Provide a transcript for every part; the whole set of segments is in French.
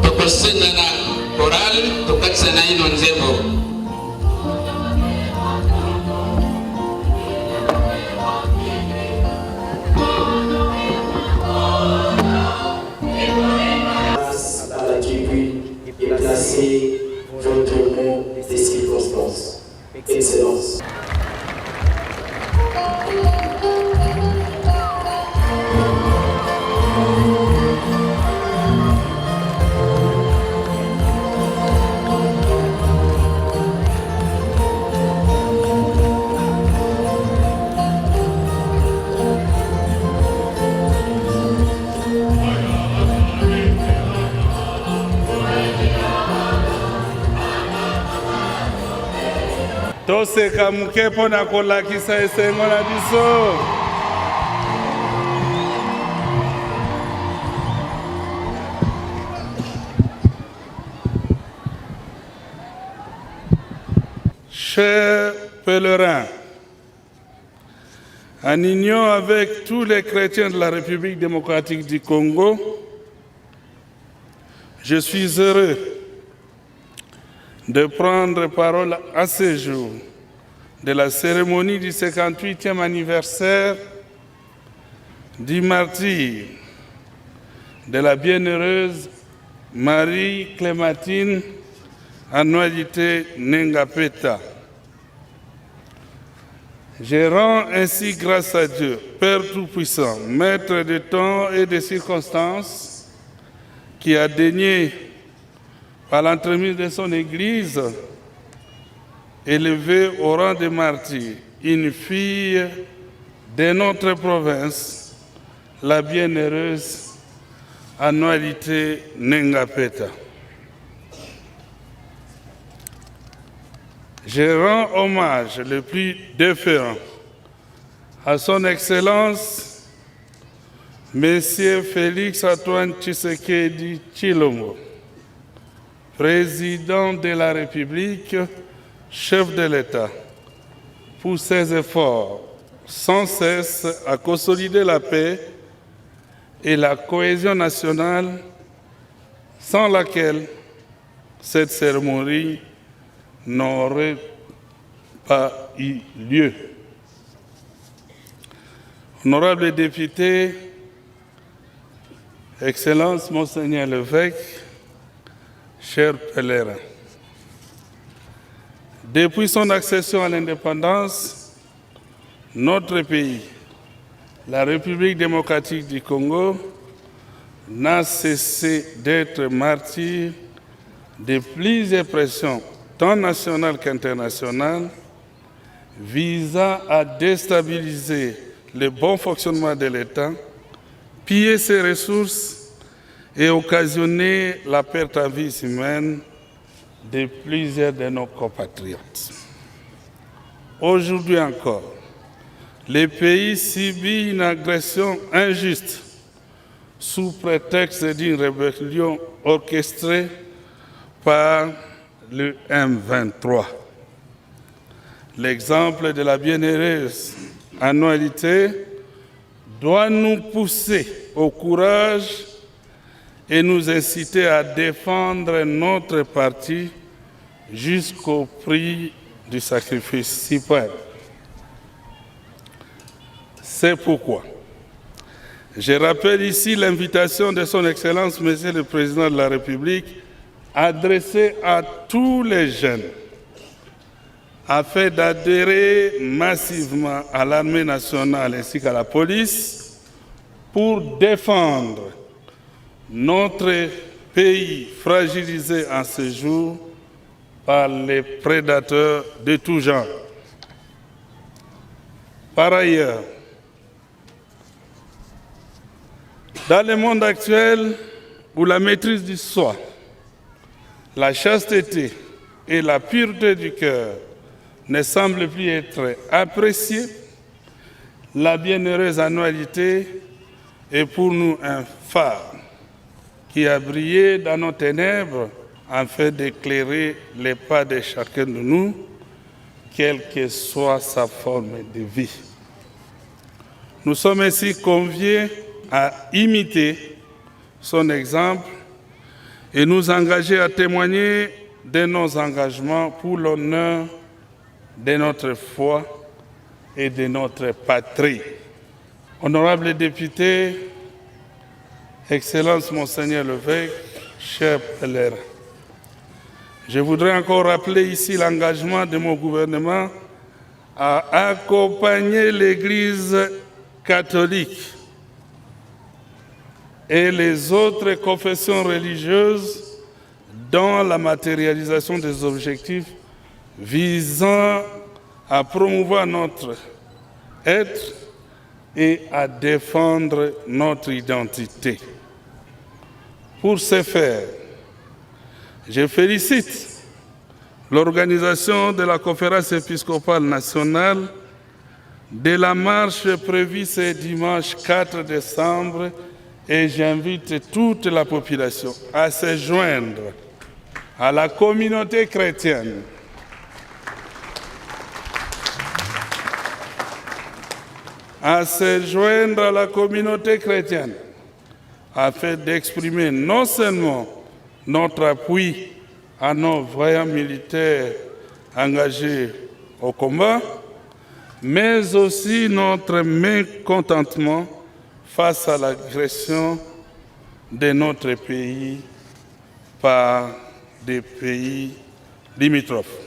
Tokosena koral tokatsena ino nzembo. À la Kibui et placer votre nom des circonstances. Excellence. Toseka mukepo na kolakisa esengo na biso. Chers pèlerins, en union avec tous les chrétiens de la République démocratique du Congo, je suis heureux de prendre parole à ce jour de la cérémonie du 58e anniversaire du martyre de la bienheureuse Marie-Clémentine Anoualite Nengapeta. Je rends ainsi grâce à Dieu, Père Tout-Puissant, Maître de temps et de circonstances, qui a daigné, par l'entremise de son Église, élever au rang de martyr une fille de notre province, la bienheureuse Anoualite Nengapeta. Je rends hommage le plus déférent à son Excellence, Monsieur Félix Antoine Tshisekedi Tshilombo, Président de la République, chef de l'État, pour ses efforts sans cesse à consolider la paix et la cohésion nationale, sans laquelle cette cérémonie n'aurait pas eu lieu. Honorables députés, Excellence Monseigneur l'évêque, chers pèlerins, depuis son accession à l'indépendance, notre pays, la République démocratique du Congo, n'a cessé d'être martyr de plusieurs pressions, tant nationales qu'internationales, visant à déstabiliser le bon fonctionnement de l'État, piller ses ressources et occasionner la perte en vie humaine de plusieurs de nos compatriotes. Aujourd'hui encore, le pays subit une agression injuste sous prétexte d'une rébellion orchestrée par le M23. L'exemple de la bienheureuse Anoualite doit nous pousser au courage et nous inciter à défendre notre parti jusqu'au prix du sacrifice suprême. C'est pourquoi je rappelle ici l'invitation de son Excellence, Monsieur le Président de la République, adressée à tous les jeunes afin d'adhérer massivement à l'armée nationale ainsi qu'à la police pour défendre notre pays fragilisé en ce jour par les prédateurs de tout genre. Par ailleurs, dans le monde actuel où la maîtrise du soi, la chasteté et la pureté du cœur ne semblent plus être appréciées, La bienheureuse annualité est pour nous un phare qui a brillé dans nos ténèbres afin d'éclairer les pas de chacun de nous, quelle que soit sa forme de vie. Nous sommes ainsi conviés à imiter son exemple et nous engager à témoigner de nos engagements pour l'honneur de notre foi et de notre patrie. Honorables députés, Excellence Monseigneur l'évêque, chers pèlerins, je voudrais encore rappeler ici l'engagement de mon gouvernement à accompagner l'Église catholique et les autres confessions religieuses dans la matérialisation des objectifs visant à promouvoir notre être et à défendre notre identité. Pour ce faire, je félicite l'organisation de la conférence épiscopale nationale de la marche prévue ce dimanche 4 décembre et j'invite toute la population à se joindre à la communauté chrétienne afin d'exprimer non seulement notre appui à nos voyants militaires engagés au combat, mais aussi notre mécontentement face à l'agression de notre pays par des pays limitrophes.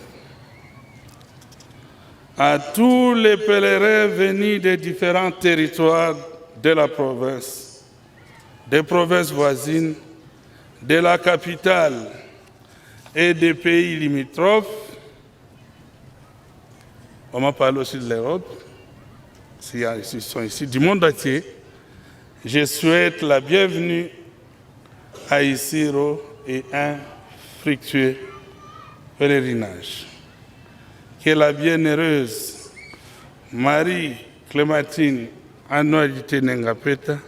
À tous les pèlerins venus des différents territoires de la province, des provinces voisines, de la capitale et des pays limitrophes, on m'a parlé aussi de l'Europe, ils sont ici, du monde entier, je souhaite la bienvenue à Isiro et un fructueux pèlerinage. Que la bienheureuse Marie-Clémentine Annualité Nengapeta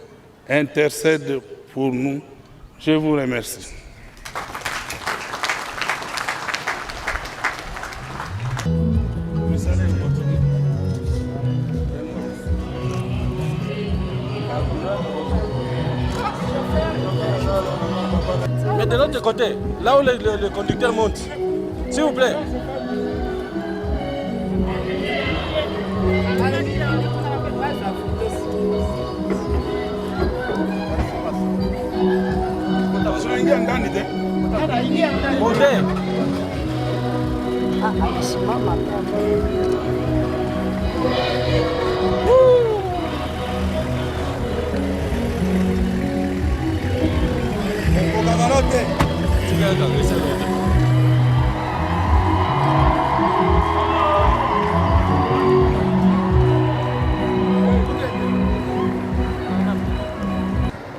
intercède pour nous. Je vous remercie. Mais de l'autre côté, là où le conducteur monte, s'il vous plaît. Montez.